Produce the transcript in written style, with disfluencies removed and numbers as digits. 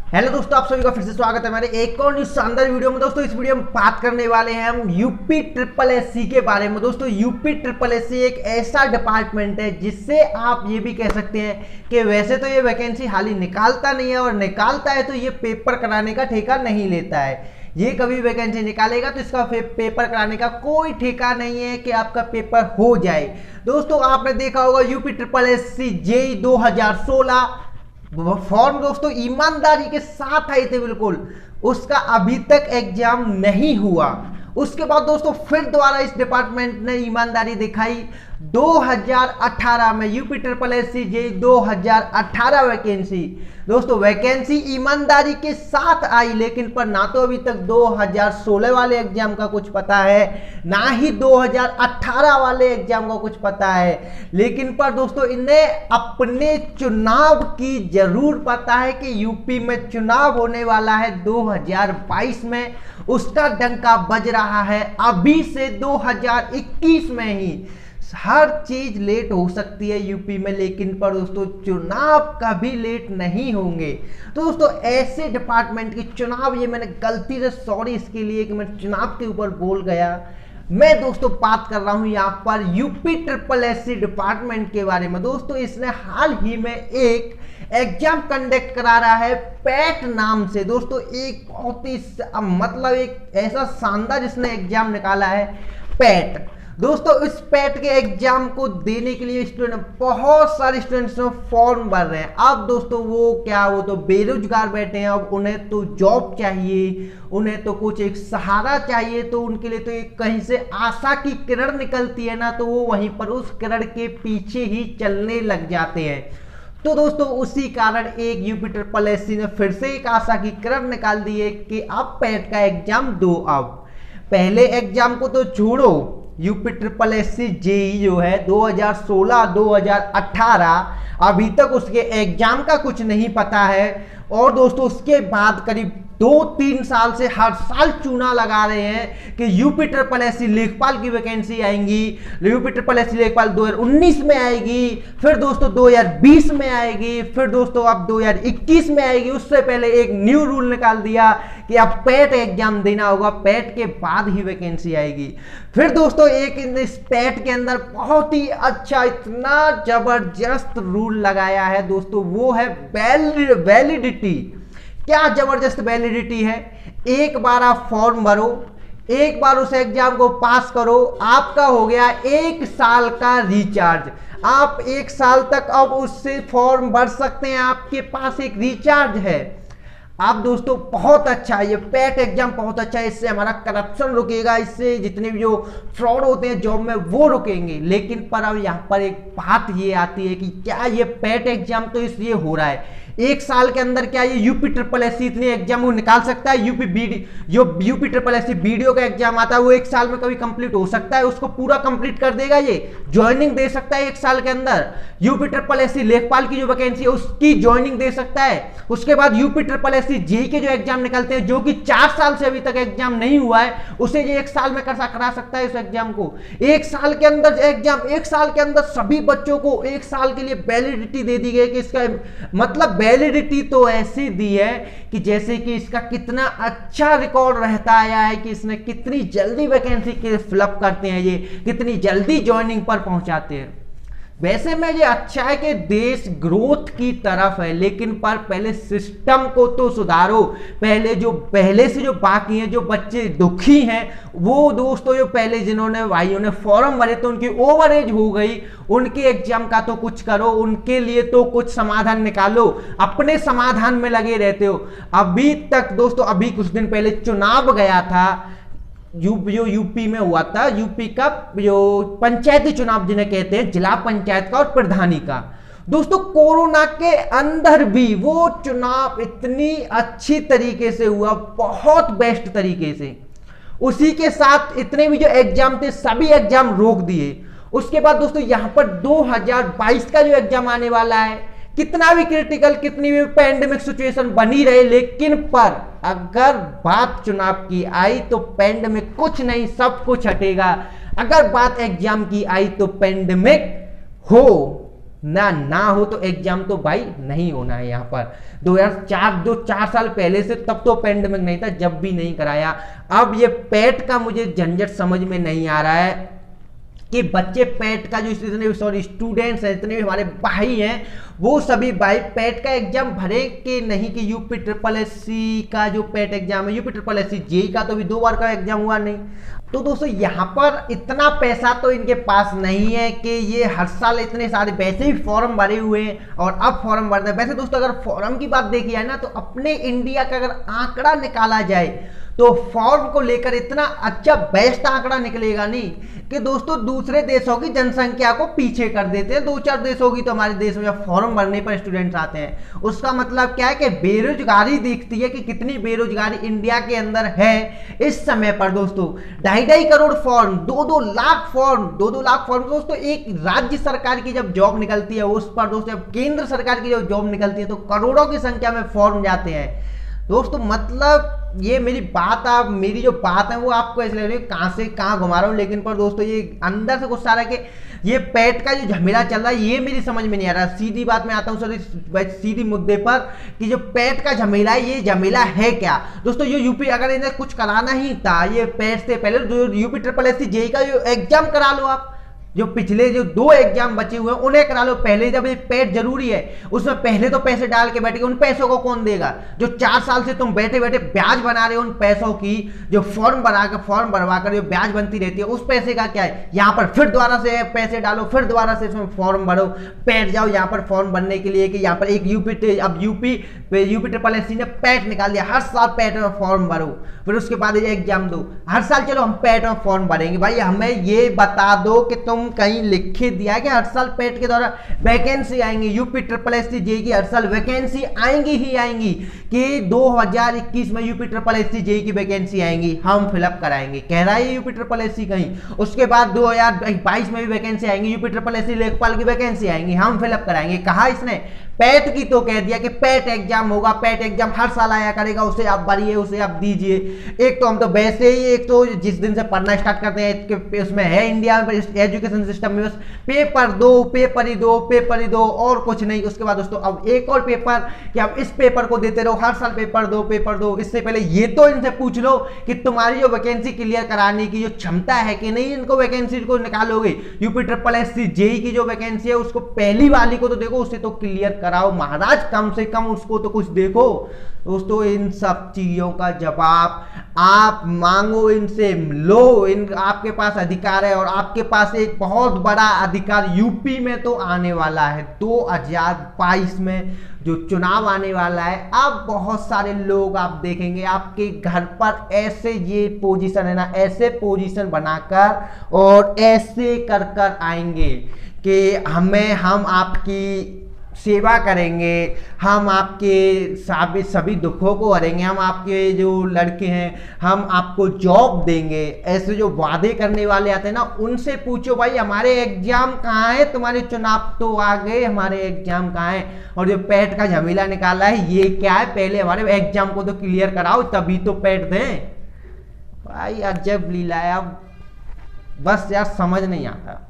Hello दोस्तों, आप सभी का फिर से स्वागत है हमारे एक और न्यू शानदार वीडियो में। दोस्तों इस वीडियो में बात करने वाले हैं हम यूपी ट्रिपल एससी के बारे में। दोस्तों यूपी ट्रिपल एससी एक ऐसा डिपार्टमेंट है जिससे आप ये भी कह सकते हैं कि वैसे तो ये वैकेंसी हाल ही निकालता नहीं है, और निकालता है तो ये पेपर कराने का ठेका नहीं लेता है। ये कभी वैकेंसी निकालेगा तो इसका पेपर कराने का कोई ठेका नहीं है कि आपका पेपर हो जाए। दोस्तों आपने देखा होगा UP triple SC JE 2016 form दोस्तों ईमानदारी के साथ आए थे, बिल्कुल उसका अभी तक एग्जाम नहीं हुआ। उसके बाद दोस्तों फिर दोबारा इस डिपार्टमेंट ने ईमानदारी दिखाई 2018 में यूपी ट्रिपल एससी जे 2018 वैकेंसी। दोस्तों वैकेंसी ईमानदारी के साथ आई, लेकिन पर ना तो अभी तक 2016 वाले एग्जाम का कुछ पता है, ना ही 2018 वाले एग्जाम का कुछ पता है। लेकिन पर दोस्तों इन्हें अपने चुनाव की जरूर पता है कि यूपी में चुनाव होने वाला है 2022 में, उसका डंका बज रहा है अभी से 2021 में ही। हर चीज लेट हो सकती है यूपी में, लेकिन पर दोस्तों चुनाव कभी लेट नहीं होंगे। तो दोस्तों ऐसे डिपार्टमेंट के चुनाव, ये मैंने गलती से सॉरी इसके लिए कि मैं चुनाव के ऊपर बोल गया। मैं दोस्तों बात कर रहा हूं यहां पर यूपी ट्रिपल एससी डिपार्टमेंट के बारे में। दोस्तों इसने हाल ही में एक एग्जाम कंडक्ट करा रहा है पैट नाम से। दोस्तों एक बहुत ही मतलब एक ऐसा शानदार इसने एग्जाम निकाला है पैट। दोस्तों इस पैट के एग्जाम को देने के लिए स्टूडेंट, बहुत सारे स्टूडेंट्स फॉर्म भर रहे हैं। अब दोस्तों वो तो बेरोजगार बैठे हैं, अब उन्हें तो जॉब चाहिए, उन्हें तो कुछ एक सहारा चाहिए। तो उनके लिए तो एक कहीं से आशा की किरण निकलती है ना, तो वो वहीं पर उस किरण के पीछे ही चलने लग जाते हैं। तो दोस्तों उसी कारण एक यूपी ट्रिपल एससी ने फिर से एक आशा की किरण निकाल दी है कि अब पैट का एग्जाम दो। अब पहले एग्जाम को तो छोड़ो, यूपी ट्रिपल एससी जेई जो है 2016-2018 अभी तक उसके एग्जाम का कुछ नहीं पता है। और दोस्तों उसके बाद करीब 2-3 साल से हर साल चूना लगा रहे हैं कि यूपी ट्रिपल एससी लेखपाल की वैकेंसी आएंगी, यूपी ट्रिपल एससी लेखपाल 2019 में आएगी, फिर दोस्तों 2020 में आएगी, फिर दोस्तों अब 2021 में आएगी। उससे पहले एक न्यू रूल निकाल दिया कि अब पैट एग्जाम देना होगा, पैट के बाद ही वैकेंसी आएगी। फिर दोस्तों एक इस पैट के अंदर बहुत ही अच्छा, इतना जबरदस्त रूल लगाया है दोस्तों, वो है वैलिडिटी। क्या जबरदस्त वैलिडिटी है। एक बार आप फॉर्म भरो, एक बार उस एग्जाम को पास करो, आपका हो गया 1 साल का रिचार्ज। आप 1 साल तक अब उससे फॉर्म भर सकते हैं, आपके पास एक रिचार्ज है। आप दोस्तों बहुत अच्छा है ये पैट एग्जाम, बहुत अच्छा है। इससे हमारा करप्शन रुकेगा, इससे जितने भी जो फ्रॉड होते हैं जॉब में वो रुकेंगे। लेकिन पर अब यहाँ पर एक बात ये आती है कि क्या ये पैट एग्जाम तो इसलिए हो रहा है 1 साल के अंदर, क्या ये यूपी ट्रिपल एससी इतने एग्जाम वो निकाल सकता है? यूपी ट्रिपल एससी बीडीओ का एग्जाम आता है वो 1 साल में कभी कंप्लीट हो सकता है? उसको पूरा कंप्लीट कर देगा, ये ज्वाइनिंग दे सकता है 1 साल के अंदर। यूपी ट्रिपल एससी लेखपाल की जो वैकेंसी है उसकी ज्वाइनिंग दे सकता है। उसके बाद यूपी ट्रिपल एससी जेई के जो एग्जाम निकलते हैं, जो कि 4 साल से अभी तक एग्जाम नहीं हुआ है, उसे ये 1 साल में करा सकता है इस एग्जाम को। 1 साल के अंदर एग्जाम, 1 साल के अंदर सभी बच्चों को 1 साल के लिए वैलिडिटी दे दी गई कि इसका मतलब वैलिडिटी तो ऐसी दी है कि जैसे कि इसका कितना अच्छा रिकॉर्ड रहता आया है कि इसने कितनी जल्दी वैकेंसी के फिलअप करते हैं, ये कितनी जल्दी ज्वाइनिंग पर पहुंचाते हैं। वैसे में ये अच्छा है कि देश ग्रोथ की तरफ है, लेकिन पर पहले सिस्टम को तो सुधारो। पहले से जो बाकी हैं, जो बच्चे दुखी हैं, वो दोस्तों जो पहले जिन्होंने भाइयों ने फॉर्म भरे तो उनकी ओवर एज हो गई, उनके एग्जाम का तो कुछ करो, उनके लिए तो कुछ समाधान निकालो। अपने समाधान में लगे रहते हो अभी तक। दोस्तों अभी कुछ दिन पहले चुनाव गया था, जो यूपी में हुआ था, यूपी का जो पंचायती चुनाव जिन्हें कहते हैं, जिला पंचायत का और प्रधानी का। दोस्तों कोरोना के अंदर भी वो चुनाव इतनी अच्छी तरीके से हुआ, बहुत बेस्ट तरीके से। उसी के साथ इतने भी जो एग्जाम थे सभी एग्जाम रोक दिए। उसके बाद दोस्तों यहां पर 2022 का जो एग्जाम आने वाला है, कितना भी क्रिटिकल, कितनी भी पैंडेमिक सिचुएशन बनी रहे, लेकिन पर अगर बात चुनाव की आई तो पैंडेमिक कुछ नहीं, सब कुछ हटेगा। अगर बात एग्जाम की आई तो पैंडेमिक हो ना हो तो एग्जाम तो भाई नहीं होना है यहाँ पर। 2004 जो 4 साल पहले से, तब तो पेंडेमिक नहीं था, जब भी नहीं कराया। अब ये पेट का मुझे झंझट समझ में नहीं आ रहा है कि बच्चे पेट का जो इतने सॉरी स्टूडेंट्स हैं, इतने हमारे भाई हैं, वो सभी भाई पेट का एग्जाम भरे कि नहीं, कि यूपी ट्रिपल एससी का जो पेट एग्जाम है, यूपी ट्रिपल एससी जेई का तो भी 2 बार का एग्जाम हुआ नहीं। तो दोस्तों यहाँ पर इतना पैसा तो इनके पास नहीं है कि ये हर साल इतने सारे, वैसे ही फॉर्म भरे हुए हैं और अब फॉर्म भरते हैं। वैसे दोस्तों अगर फॉर्म की बात देखी जाए ना, तो अपने इंडिया का अगर आंकड़ा निकाला जाए तो फॉर्म को लेकर इतना अच्छा बेस्ट आंकड़ा निकलेगा नहीं कि दोस्तों दूसरे देशों की जनसंख्या को पीछे कर देते हैं। 2-4 देश होगी तो हमारे देश में जब फॉर्म भरने पर स्टूडेंट्स आते हैं, उसका मतलब क्या है कि बेरोजगारी दिखती है कि कितनी बेरोजगारी इंडिया के अंदर है इस समय पर। दोस्तों 2.5 crore form, 2-2 lakh form, 2-2 lakh form दोस्तों। एक राज्य सरकार की जब जॉब निकलती है उस पर दोस्तों, जब केंद्र सरकार की जब जॉब निकलती है तो करोड़ों की संख्या में फॉर्म जाते हैं दोस्तों। मतलब ये मेरी बात, आप मेरी जो बात है वो आपको ऐसे लग रही है कहां से कहां घुमा रहा हूं, लेकिन पर दोस्तों ये अंदर से गुस्सा आ रहा है कि ये पेट का जो झमेला चल रहा है ये मेरी समझ में नहीं आ रहा। सीधी बात में आता हूं सर, सीधी मुद्दे पर, कि जो पेट का झमेला है ये झमेला है क्या दोस्तों। ये यूपी, अगर इन्हें कुछ कराना ही था ये पेट से पहले, जो यूपी ट्रिपल एससी जेई का जो एग्जाम करा लो आप, जो पिछले जो 2 एग्जाम बचे हुए हैं उन्हें करा लो पहले। जब ये पेट जरूरी है उसमें पहले तो पैसे डाल के बैठे, उन पैसों को कौन देगा? जो 4 साल से तुम बैठे बैठे ब्याज बना रहे हो उन पैसों की, जो फॉर्म भरवा कर जो ब्याज बनती रहती है उस पैसे का क्या है? यहाँ पर फिर दोबारा से पैसे डालो, फिर दोबारा से इसमें फॉर्म भरो, पैट जाओ यहाँ पर फॉर्म भरने के लिए कि यहाँ पर एक यूपी ट्रिपल एससी ने पैट निकाल दिया, हर साल पैट में फॉर्म भरो, फिर उसके बाद ये एग्जाम दो। हर साल चलो हम पैट में फॉर्म भरेंगे, भाई हमें ये बता दो कि तुम कहीं लिख के दिया कि हर साल पेट के द्वारा वैकेंसी आएंगी, यूपी ट्रिपल एससी जेई की हर साल वैकेंसी आएंगी ही आएंगी, कि 2021 में यूपी ट्रिपल एससी जेई की वैकेंसी आएंगी, हम फिलअप कराएंगे, कह रहा है यूपी ट्रिपल एससी कहीं। उसके बाद 2022 में भी वैकेंसी आएंगी, यूपी ट्रिपल एससी लेखपाल की वैकेंसी आएंगी, हम फिलअप कराएंगे। कहा इसने पेट की तो कह दिया कि पेट एग्जाम होगा, पेट एग्जाम हर साल आया करेगा, उसे आप भरिए, उसे आप दीजिए। एक तो हम तो वैसे ही, एक तो जिस दिन से पढ़ना स्टार्ट करते हैं उसमें है इंडिया में एजुकेशन सिस्टम में बस पेपर दो, पेपर ही दो, पेपर ही दो और कुछ नहीं। उसके बाद दोस्तों अब एक और पेपर, कि अब इस पेपर को देते रहो, हर साल पेपर दो, पेपर दो। इससे पहले ये तो इनसे पूछ लो कि तुम्हारी जो वैकेंसी क्लियर कराने की जो क्षमता है कि नहीं, इनको वैकेंसी को निकालोगे। यूपी ट्रिपल एससी जेई की जो वैकेंसी है उसको पहली वाली को तो देखो, उसे तो क्लियर कराओ महाराज, कम से कम उसको तो कुछ देखो। दोस्तों इन सब चीजों का जवाब आप मांगो, इनसे लो, आपके पास अधिकार है, और आपके पास एक बहुत बड़ा अधिकार यूपी में तो आने वाला है। 2022 में जो चुनाव आने वाला है, अब बहुत सारे लोग आप देखेंगे आपके घर पर ऐसे ये पोजीशन है ना, ऐसे पोजीशन बनाकर और ऐसे कर कर आएंगे कि हम आपकी सेवा करेंगे, हम आपके सभी दुखों को हरेंगे, हम आपके जो लड़के हैं हम आपको जॉब देंगे। ऐसे जो वादे करने वाले आते हैं ना, उनसे पूछो भाई हमारे एग्जाम कहाँ है, तुम्हारे चुनाव तो आ गए, हमारे एग्जाम कहाँ है? और जो पेट का झमेला निकाला है ये क्या है? पहले हमारे एग्जाम को तो क्लियर कराओ तभी तो पेट दें। भाई अजब लीला है, अब बस यार समझ नहीं आता।